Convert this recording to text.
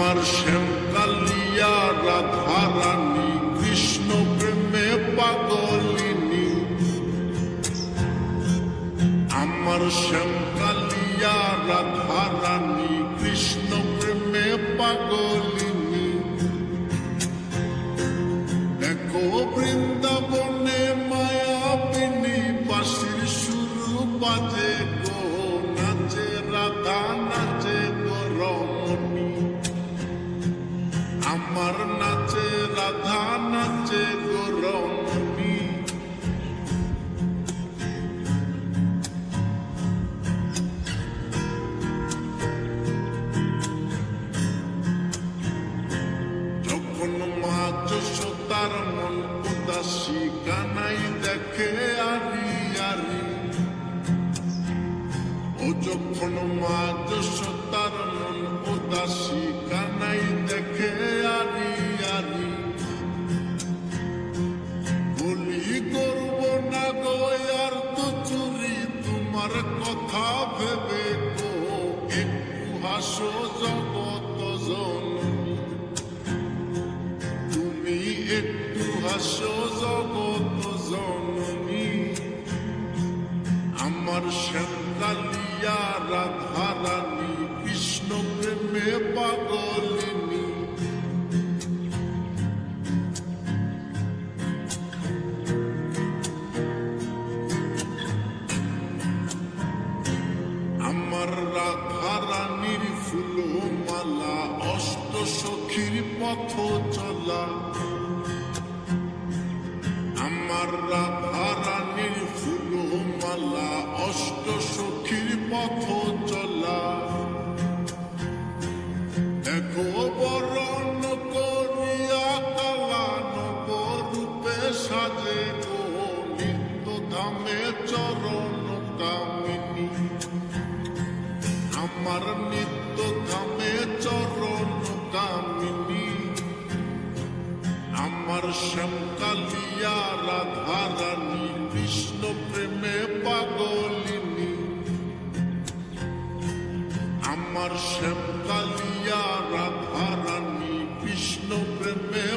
আমার শ্যামকালিয়া রাধা রানী কৃষ্ণ প্রেমে পাগলিনী। আমার শ্যামকালিয়া রাধা রানী কৃষ্ণ প্রেমে পাগলিনী। দেখো বৃন্দাবনে মায়াবিনী বাঁশির সুর বাজে গো, নাচে রাধা নাচে গো রমণী। আমার নাচে রাধা নাচে গো রমণী। যখন মা যশোদার মন উদাসী কানাই দেখে আরি আরি। ও যখন মা যশোদার মন উদাসী কানাই দেখে আরি আরি। বলি করব না গো আর তো চুরি তোমার কথা ভেবে গো, একটু হাসো জগত জননী। তুমি একটু হাসো জগত জননী। আমার শ্যামকালিয়া রাধা রানী কৃষ্ণ প্রেমে পাগলিনী। আমার রাধা রানীর ফুল মালা অষ্ট সখীর পথ চলা। আমার রাধা রানীর ফুল মালা অষ্ট সখীর পথ চলা। দেখো বরণ করিয়া কালা নবরূপে সাজে গো, নিত্য ধামে চরণ কামিনী। আমার নিত্য ধামে চরণ কামিনী। আমার শ্যামকালিয়া রাধা রানী কৃষ্ণ প্রেমে পাগলিনী। আমার শ্যামকালিয়া রাধা রানী কৃষ্ণ প্রেমে